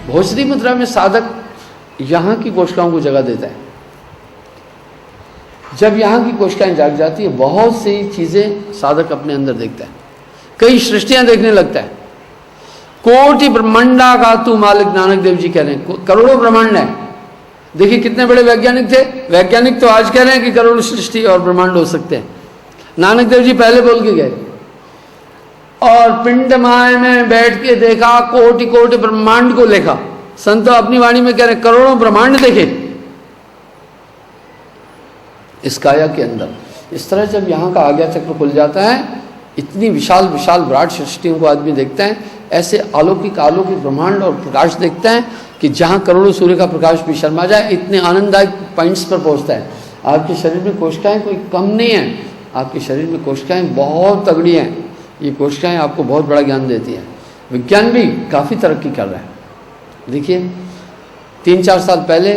भोजरी मुद्रा में साधक यहाँ की कोशिकाओं को जगह देता है। जब यहाँ की कोशिकाएं जाग जाती है, बहुत सी चीजें साधक अपने अंदर देखता है, कई सृष्टियां देखने लगता है। कोटि ब्रह्मांडा का तू मालिक, नानक देव जी कह रहे हैं, करोड़ों ब्रह्मांड है। देखिए कितने बड़े वैज्ञानिक थे, वैज्ञानिक तो आज कह रहे हैं कि करोड़ों सृष्टि और ब्रह्मांड हो सकते हैं। नानक देव जी पहले बोल के गए, और पिंड माय में बैठ के देखा, कोटि कोटि ब्रह्मांड को लेखा। संत अपनी वाणी में कह रहे हैं करोड़ों ब्रह्मांड देखे इस काया के अंदर। इस तरह जब यहाँ का आज्ञा चक्र खुल जाता है, इतनी विशाल विशाल विराट सृष्टियों को आदमी देखता है, ऐसे अलौकिक अलौकिक ब्रह्मांड और प्रकाश देखता है कि जहाँ करोड़ों सूर्य का प्रकाश भी शर्मा जाए, इतने आनंददायक पॉइंट्स पर पहुँचता है। आपके शरीर में कोशिकाएं कोई कम नहीं है, आपके शरीर में कोशिकाएं बहुत तगड़ी हैं। ये कोशिकाएं आपको बहुत बड़ा ज्ञान देती हैं। विज्ञान भी काफ़ी तरक्की कर रहा है। देखिए 3-4 साल पहले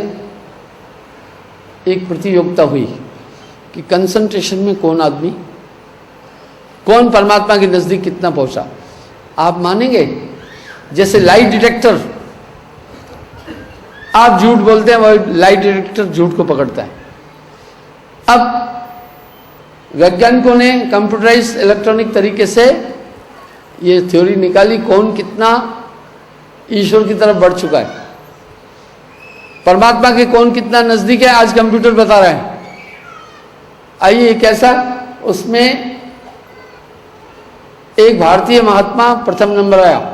एक प्रतियोगिता हुई कि कंसंट्रेशन में कौन आदमी, कौन परमात्मा के नज़दीक कितना पहुंचा। आप मानेंगे, जैसे लाइट डिटेक्टर, आप झूठ बोलते हैं, वह लाइट डिटेक्टर झूठ को पकड़ता है। अब वैज्ञानिकों ने कंप्यूटराइज इलेक्ट्रॉनिक तरीके से ये थ्योरी निकाली, कौन कितना ईश्वर की तरफ बढ़ चुका है, परमात्मा के कौन कितना नजदीक है, आज कंप्यूटर बता रहा है। आइए कैसा, उसमें एक भारतीय महात्मा प्रथम नंबर आया।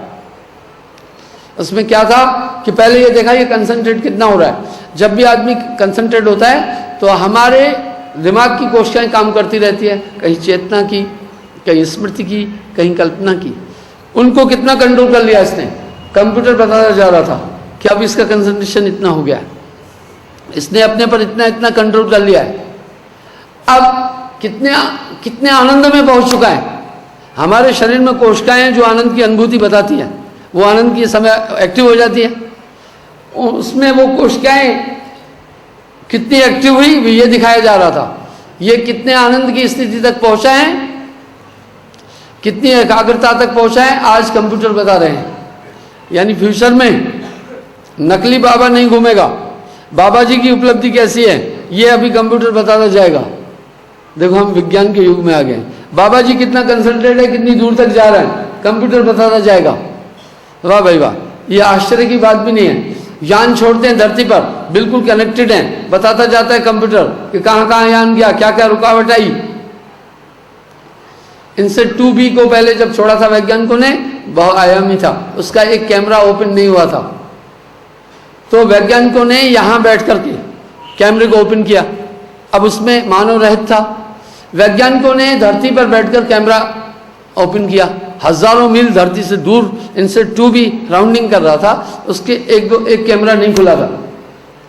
उसमें क्या था कि पहले ये देखा ये कंसंट्रेट कितना हो रहा है। जब भी आदमी कंसंट्रेट होता है तो हमारे दिमाग की कोशिकाएं काम करती रहती है, कहीं चेतना की, कहीं स्मृति की, कहीं कल्पना की। उनको कितना कंट्रोल कर लिया इसने, कंप्यूटर बताता जा रहा था कि अब इसका कंसंट्रेशन इतना हो गया है, इसने अपने पर इतना इतना कंट्रोल कर लिया है। अब कितने आनंद में पहुंच चुका है। हमारे शरीर में कोशिकाएं जो आनंद की अनुभूति बताती हैं, वो आनंद की समय एक्टिव हो जाती है। उसमें वो कोशिकाएं कितनी एक्टिव हुई ये दिखाया जा रहा था। ये कितने आनंद की स्थिति तक पहुंचा है, कितनी एकाग्रता तक पहुंचा है, आज कंप्यूटर बता रहे हैं। यानी फ्यूचर में नकली बाबा नहीं घूमेगा, बाबा जी की उपलब्धि कैसी है ये अभी कंप्यूटर बताता जाएगा। देखो हम विज्ञान के युग में आ गए, बाबा जी कितना कंसंट्रेट है, कितनी दूर तक जा रहे हैं, कंप्यूटर बताता जाएगा। वाह भाई वाह, ये आश्चर्य की बात भी नहीं है। यान छोड़ते हैं धरती पर, बिल्कुल कनेक्टेड हैं, बताता जाता है कंप्यूटर कि कहाँ कहाँ यान गया, क्या क्या रुकावट आई। इनसे 2B को पहले जब छोड़ा था वैज्ञानिकों ने, बहुआयामी था, उसका एक कैमरा ओपन नहीं हुआ था, तो वैज्ञानिकों ने यहां बैठ करके कैमरे को ओपन किया। अब उसमें मानव रहित था, वैज्ञानिकों ने धरती पर बैठकर कैमरा ओपन किया। हजारों मील धरती से दूर इनसे 2B राउंडिंग कर रहा था, उसके एक कैमरा नहीं खुला था।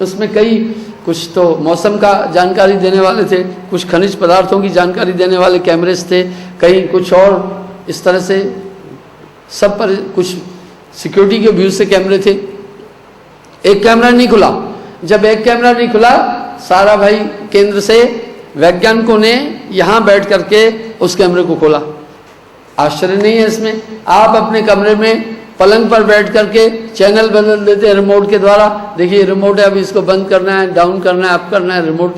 उसमें कई कुछ तो मौसम का जानकारी देने वाले थे, कुछ खनिज पदार्थों की जानकारी देने वाले कैमरेज थे, कहीं कुछ और इस तरह से सब पर कुछ सिक्योरिटी के व्यू से कैमरे थे। एक कैमरा नहीं खुला। जब एक कैमरा नहीं खुला, सारा भाई केंद्र से वैज्ञानिकों ने यहाँ बैठ करके उस कैमरे को खोला। आश्चर्य नहीं है इसमें, आप अपने कमरे में पलंग पर बैठ करके चैनल बदल देते हैं रिमोट के द्वारा। देखिए रिमोट है, अभी इसको बंद करना है, डाउन करना है, अप करना है, रिमोट।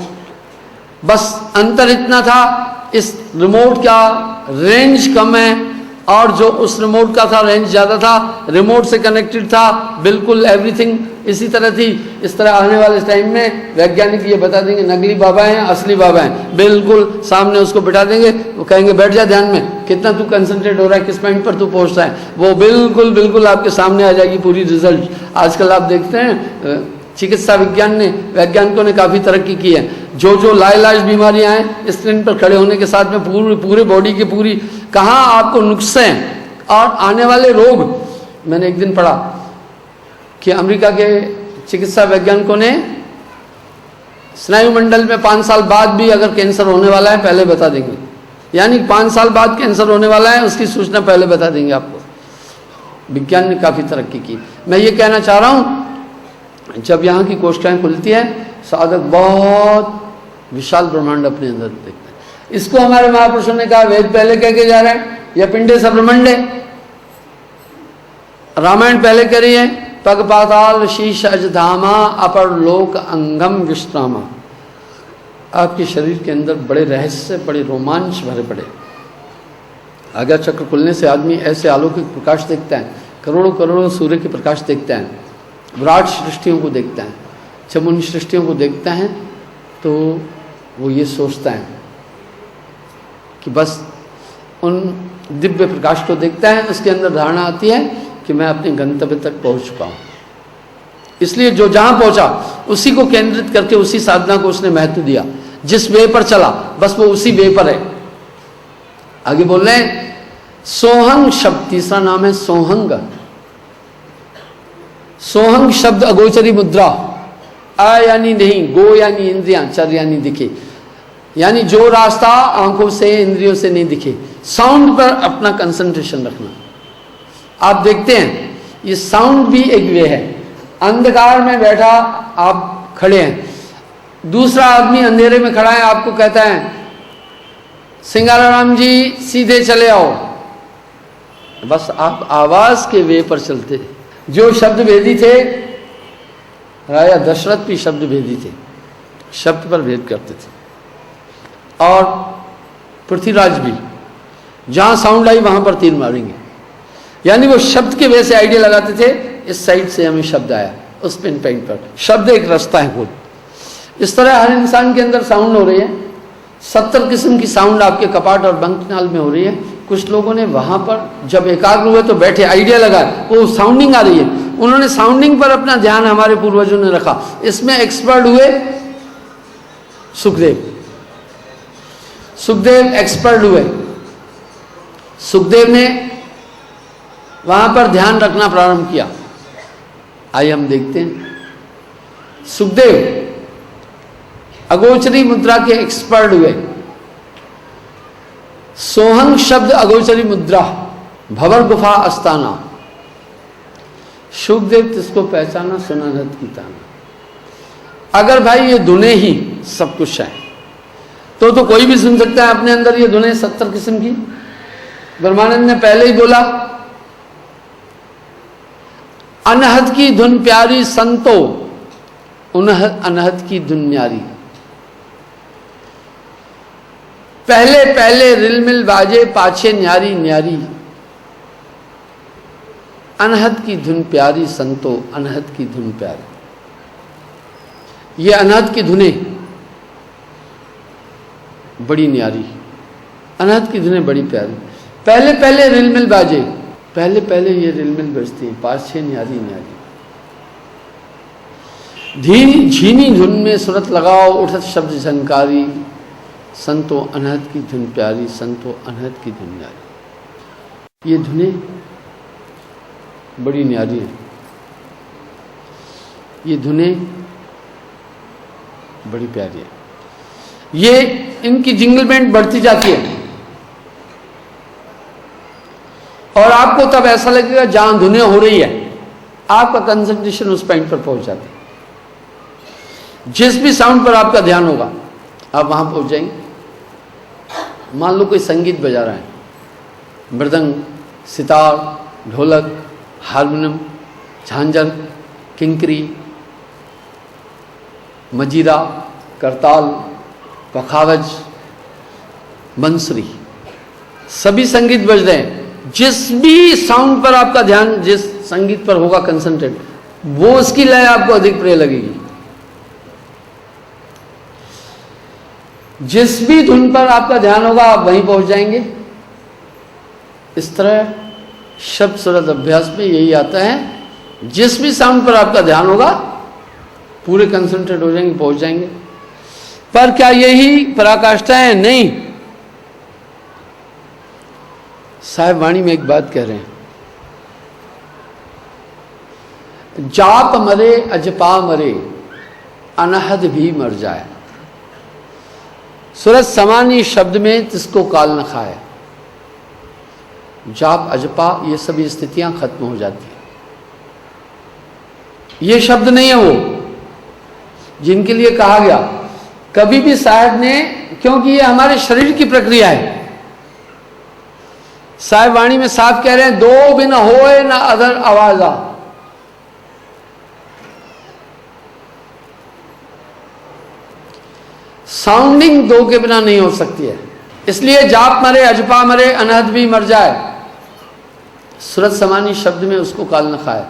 बस अंतर इतना था, इस रिमोट का रेंज कम है और जो उस रिमोट का था रेंज ज़्यादा था, रिमोट से कनेक्टेड था, बिल्कुल एवरीथिंग इसी तरह थी। इस तरह आने वाले टाइम में वैज्ञानिक ये बता देंगे नकली बाबा हैं, असली बाबा हैं, बिल्कुल सामने उसको बिठा देंगे, वो कहेंगे बैठ जा ध्यान में, कितना तू कंसंट्रेट हो रहा है, किस पॉइंट पर तू पहुँच रहा है, वो बिल्कुल आपके सामने आ जाएगी पूरी रिजल्ट। आजकल आप देखते हैं चिकित्सा विज्ञान ने, वैज्ञानिकों ने काफ़ी तरक्की की है। जो लाइलाज बीमारियां हैं, स्क्रीन पर खड़े होने के साथ में पूरे बॉडी की पूरी कहाँ आपको नुस्खे हैं और आने वाले रोग। मैंने एक दिन पढ़ा कि अमेरिका के चिकित्सा वैज्ञानिकों ने स्नायुमंडल में 5 साल बाद भी अगर कैंसर होने वाला है पहले बता देंगे। यानी 5 साल बाद कैंसर होने वाला है उसकी सूचना पहले बता देंगे आपको। विज्ञान ने काफ़ी तरक्की की। मैं ये कहना चाह रहा हूँ, जब यहाँ की कोशिकाएं खुलती है, साधक बहुत विशाल ब्रह्मांड अपने अंदर देखते हैं। इसको हमारे महापुरुषों ने कहा, वेद पहले कह के जा रहे हैं, या पिंडे सब ब्रह्मांड है। रामायण पहले कह रही है, पग पाताल शीश अजधामा अपर लोक अंगम विश्रामा। आपके शरीर के अंदर बड़े रहस्य, बड़े रोमांच भरे पड़े। आज्ञा चक्र खुलने से आदमी ऐसे अलौकिक प्रकाश देखता है, करोड़ों करोड़ों सूर्य के प्रकाश देखता है, विराट सृष्टियों को देखता है। जब उन सृष्टियों को देखता है तो वो ये सोचता है कि बस उन दिव्य प्रकाश को देखता है, उसके अंदर धारणा आती है कि मैं अपने गंतव्य तक पहुंच चुका हूं। इसलिए जो जहां पहुंचा उसी को केंद्रित करके उसी साधना को उसने महत्व दिया। जिस वे पर चला बस वो उसी वे पर है। आगे बोल रहे हैं सोहंग शब्द, तीसरा नाम है सोहंग। सोहंग शब्द अगोचरी मुद्रा, आ यानी नहीं, गो यानी इंद्रियां, चर यानी दिखे, यानी जो रास्ता आंखों से इंद्रियों से नहीं दिखे। साउंड पर अपना कंसंट्रेशन रखना। आप देखते हैं ये साउंड भी एक वे है। अंधकार में बैठा आप खड़े हैं, दूसरा आदमी अंधेरे में खड़ा है, आपको कहता है सिंगाराम जी सीधे चले आओ, बस आप आवाज के वे पर चलते। जो शब्द भेदी थे, राजा दशरथ भी शब्द भेदी थे, शब्द पर भेद करते थे, और पृथ्वीराज भी जहां साउंड आई वहां पर तीर मारेंगे। यानी वो शब्द के वे से आइडिया लगाते थे, इस साइड से हमें शब्द आया, उस पिन पॉइंट पर। शब्द एक रास्ता है खुद। इस तरह हर इंसान के अंदर साउंड हो रही है। 70 किस्म की साउंड आपके कपाट और बंकनाल में हो रही है। कुछ लोगों ने वहां पर जब एकाग्र हुए तो बैठे, आइडिया लगा, वो साउंडिंग आ रही है, उन्होंने साउंडिंग पर अपना ध्यान हमारे पूर्वजों ने रखा। इसमें एक्सपर्ट हुए सुखदेव। सुखदेव एक्सपर्ट हुए। सुखदेव ने वहां पर ध्यान रखना प्रारंभ किया। आइए हम देखते हैं। सुखदेव अगोचरी मुद्रा के एक्सपर्ट हुए। सोहंग शब्द अगोचरी मुद्रा, भवर गुफा अस्ताना। सुखदेव तिसको पहचाना, सुना नद की ताना। अगर भाई ये धुने ही सब कुछ है तो कोई भी सुन सकता है अपने अंदर ये धुने 70 किस्म की। ब्रह्मानंद ने पहले ही बोला, अनहद की धुन प्यारी संतो, अनहद की धुन न्यारी। पहले पहले रिलमिल बाजे, पाछे न्यारी न्यारी। अनहद की धुन प्यारी संतो, अनहद की धुन प्यारी। ये अनहद की धुने बड़ी न्यारी, अनहद की धुने बड़ी प्यारी। पहले पहले रिलमिल बाजे, पहले पहले ये रिलमिल बजती है, पाछे न्यारी न्यारी। धीनी झीनी धुन में सुरत लगाओ, उठत शब्द झंकारी। संतो अनहद की धुन प्यारी, संतो अनहद की धुन न्यारी। ये धुने बड़ी न्यारी है, ये धुने बड़ी प्यारी है। ये इनकी जिंगल बैंड बढ़ती जाती है और आपको तब ऐसा लगेगा जहां धुने हो रही है आपका कंसंट्रेशन उस पॉइंट पर पहुंच जाता है। जिस भी साउंड पर आपका ध्यान होगा आप वहां पहुंच जाएंगे। मान लो कोई संगीत बजा रहा है, मृदंग, सितार, ढोलक, हारमोनियम, झांझर, किंकरी, मजीरा, करताल, पखावज, बंसरी, सभी संगीत बज रहे हैं। जिस भी साउंड पर आपका ध्यान, जिस संगीत पर होगा कंसंट्रेट, वो उसकी लय आपको अधिक प्रिय लगेगी। जिस भी धुन पर आपका ध्यान होगा आप वहीं पहुंच जाएंगे। इस तरह शब्द सूरत अभ्यास में यही आता है, जिस भी साउंड पर आपका ध्यान होगा पूरे कंसंट्रेट हो जाएंगे, पहुंच जाएंगे। पर क्या यही पराकाष्ठा है? नहीं। साहिब वाणी में एक बात कह रहे हैं, जाप मरे अजपा मरे, अनहद भी मर जाए। सूरत समानी शब्द में तिसको काल न खाए। जाप अजपा ये सभी स्थितियां खत्म हो जाती हैं। ये शब्द नहीं है वो जिनके लिए कहा गया। कभी भी साहब ने, क्योंकि ये हमारे शरीर की प्रक्रिया है। साहिब वाणी में साफ कह रहे हैं, दो बिन होए ना अदर आवाजा। साउंडिंग दो के बिना नहीं हो सकती है। इसलिए जाप मरे, अजपा मरे, अनहद भी मर जाए, सूरत समानी शब्द में उसको काल न खाए।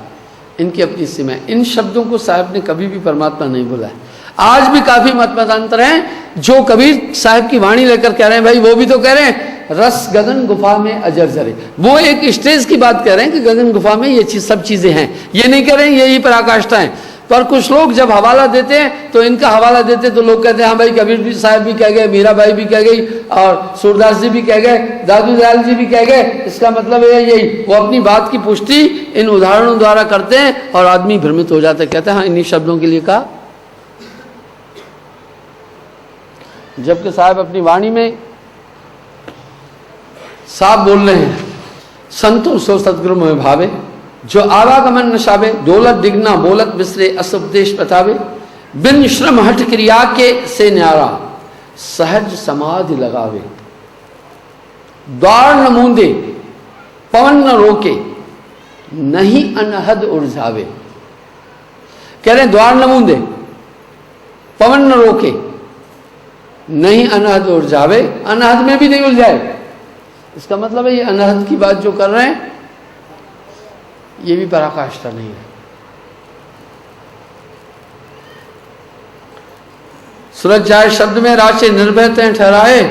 इनकी अपनी सीमा है। इन शब्दों को साहब ने कभी भी परमात्मा नहीं बोला है। आज भी काफी मत मतांतर हैं जो कबीर साहब की वाणी लेकर कह रहे हैं, भाई वो भी तो कह रहे हैं रस गगन गुफा में अजर जरे। वो एक स्टेज की बात कह रहे हैं कि गगन गुफा में ये सब चीजें हैं, ये नहीं कह रहे हैं यही पराकाष्ठा है। पर कुछ लोग जब हवाला देते हैं तो इनका हवाला देते तो लोग कहते हैं हाँ भाई कबीर भी साहब भी कह गए, मीराबाई भी कह गई, और सूरदास जी भी कह गए, दादू दयाल जी भी कह गए। इसका मतलब है यही, वो अपनी बात की पुष्टि इन उदाहरणों द्वारा करते हैं और आदमी भ्रमित हो जाता है, कहते हैं हाँ इन्हीं शब्दों के लिए कहा। जबकि साहब अपनी वाणी में साफ बोल रहे हैं, संतो सो सदगुरु में भावे, जो आवागमन नशावे, दौलत दिगना बोलत बिसरे, असुपदेश बतावे, बिन श्रम हठ क्रिया के से न्यारा, सहज समाधि लगावे, द्वार न मूंदे पवन न रोके, नहीं अनहद उलझावे। कह रहे द्वार न मूंदे पवन न रोके, नहीं अनहद उलझावे, अनहद में भी नहीं उलझाए। इसका मतलब है ये अनहद की बात जो कर रहे हैं ये भी पराकाष्ठा नहीं है। सूरज जाए शब्द में राशि निर्भय तय ठहराए,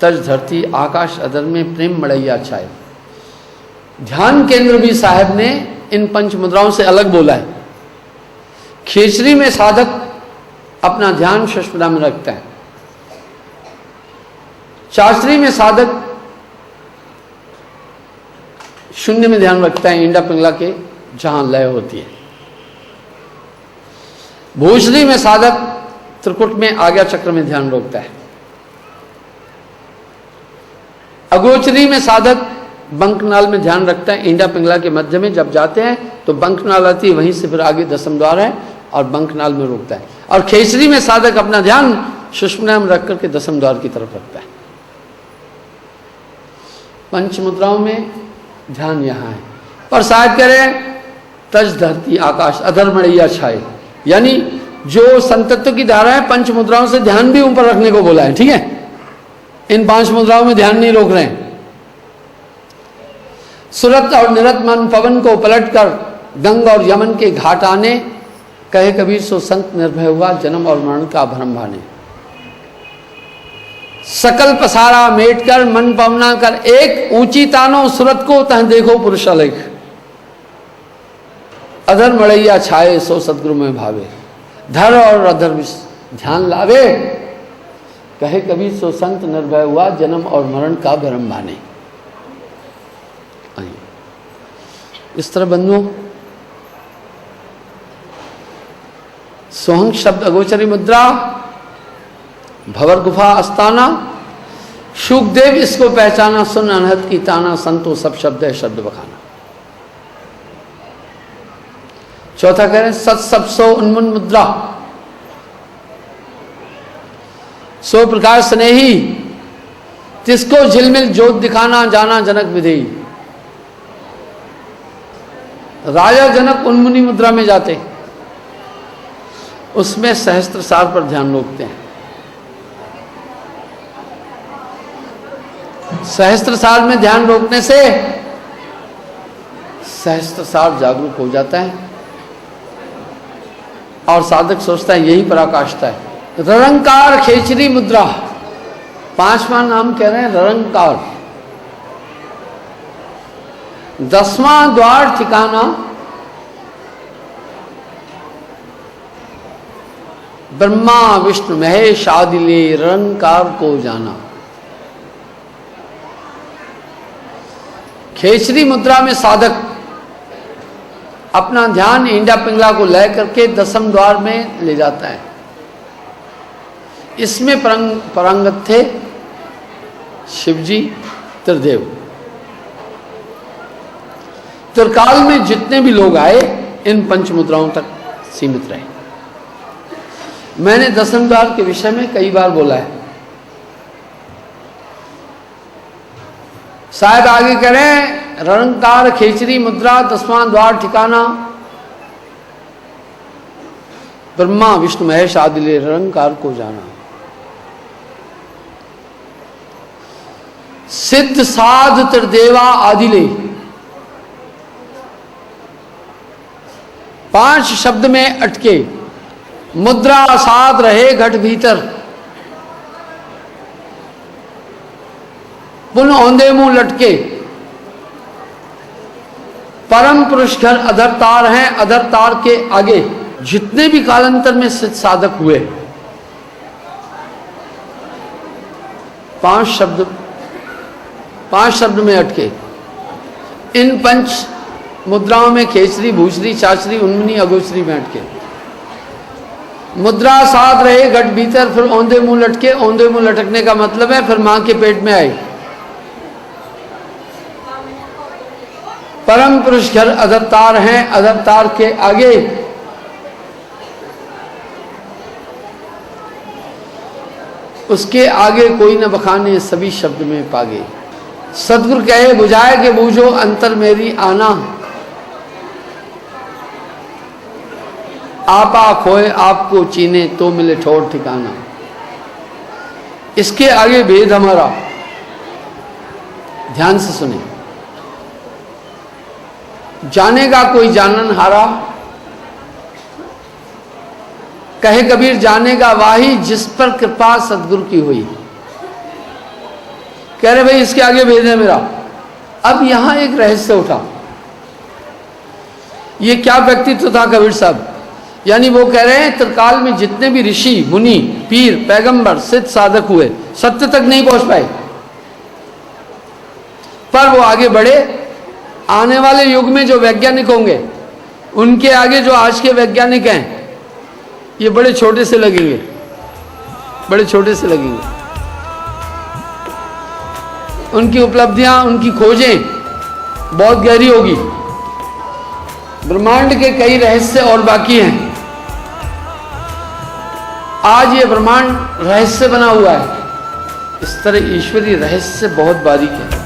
तज धरती आकाश अदर में प्रेम मड़ैया छाए। ध्यान केंद्र भी साहब ने इन पंच मुद्राओं से अलग बोला है। खेचरी में साधक अपना ध्यान सुषुम्ना में रखता है, चाचरी में साधक शून्य में ध्यान रखता है, इंडा पिंगला के जहां लय होती है। भूषणी में साधक त्रिकुट में आज्ञा चक्र में ध्यान रोकता है। अगोचरी में साधक बंकनाल में ध्यान रखता है, इंडा पिंगला के मध्य में जब जाते हैं तो बंकनाल आती है, वहीं से फिर आगे दसम द्वार है और बंकनाल में रोकता है। और खेचरी में साधक अपना ध्यान सुषुम्ना में रख करके दसम द्वार की तरफ रखता है। पंच मुद्राओं में ध्यान यहां है। पर साहब कह रहे हैं तज धरती आकाश अधर मड़ैया छाए, यानी जो संतत्व की धारा है पंच मुद्राओं से ध्यान भी ऊपर रखने को बोला है। ठीक है, इन पांच मुद्राओं में ध्यान नहीं रोक रहे हैं। सुरत और निरत मन पवन को पलटकर गंग और यमन के घाट आने, कहे कबीर सो संत निर्भय हुआ जन्म और मरण का भ्रम भाने। सकल पसारा मेट कर मन पवना कर एक, ऊंची तानो सुरत को तह देखो पुरुष अलेख। अधर मड़ैया छाए सो सदगुरु में भावे, धर और अधर ध्यान लावे, कहे कबीर सो संत निर्भय हुआ जन्म और मरण का भ्रम भाने। इस तरह बंधुओं सोहंग शब्द अगोचरी मुद्रा, भवर गुफा अस्ताना, शुकदेव इसको पहचाना, सुन अनहद की ताना, संतो सब शब्द है शब्द बखाना। चौथा कह रहे हैं सत सब सो उन्मुन मुद्रा, सो प्रकार स्नेही, तिसको झिलमिल जोत दिखाना, जाना जनक विधेयी। राजा जनक उन्मुनी मुद्रा में जाते, उसमें सहस्त्र सार पर ध्यान रोकते हैं। सहस्त्र सार में ध्यान रोकने से सहस्त्र सार जागरूक हो जाता है और साधक सोचता है यही पराकाष्ठा है। ररंकार खेचरी मुद्रा, पांचवा नाम कह रहे हैं ररंकार। दसवां द्वार ठिकाना ब्रह्मा विष्णु महेश आदि ले ररंकार को जाना। खेचरी मुद्रा में साधक अपना ध्यान इंडा पिंगला को लय करके दसम द्वार में ले जाता है। इसमें परांगत थे शिवजी त्रिदेव। त्रिकाल में जितने भी लोग आए इन पंच मुद्राओं तक सीमित रहे। मैंने दसम द्वार के विषय में कई बार बोला है। साहब आगे करें ररंकार खेचरी मुद्रा, दसवां द्वार ठिकाना ब्रह्मा विष्णु महेश आदि ले ररंकार को जाना। सिद्ध साध त्रिदेवा आदिले, 5 शब्द में अटके। मुद्रा साध रहे घट भीतर, पुन औंधे मुंह लटके। परम पुरुष घर अधरतार हैं, अधरतार के आगे जितने भी कालांतर में सिद्ध साधक हुए, 5 शब्द में अटके। इन 5 मुद्राओं में खेचरी, भूसरी, चाचरी, उन्मनी, अगोचरी में अटके। मुद्रा साध रहे घट भीतर, फिर औंधे मुंह लटके। औंधे मुंह लटकने का मतलब है फिर मां के पेट में आए। परम पुरुष घर अधरतार हैं, अधरतार के आगे उसके आगे कोई न बखाने, सभी शब्द में पागे। सतगुरु कहे बुझाए के बूझो अंतर मेरी आना, आपा खोए आपको चीने तो मिले ठोर ठिकाना। इसके आगे भेद हमारा, ध्यान से सुने। जानेगा कोई जानन हारा, कहे कबीर जानेगा वाही जिस पर कृपा सतगुरु की हुई। कह रहे भाई इसके आगे भेद है मेरा। अब यहां एक रहस्य उठा। ये क्या व्यक्तित्व था कबीर साहब? यानी वो कह रहे हैं त्रिकाल में जितने भी ऋषि, मुनि, पीर, पैगंबर, सिद्ध साधक हुए, सत्य तक नहीं पहुंच पाए, पर वो आगे बढ़े। आने वाले युग में जो वैज्ञानिक होंगे उनके आगे जो आज के वैज्ञानिक हैं ये बड़े छोटे से लगेंगे, बड़े छोटे से लगेंगे। उनकी उपलब्धियां, उनकी खोजें बहुत गहरी होगी। ब्रह्मांड के कई रहस्य और बाकी हैं। आज ये ब्रह्मांड रहस्य बना हुआ है। इस तरह ईश्वरीय रहस्य बहुत बारीक है।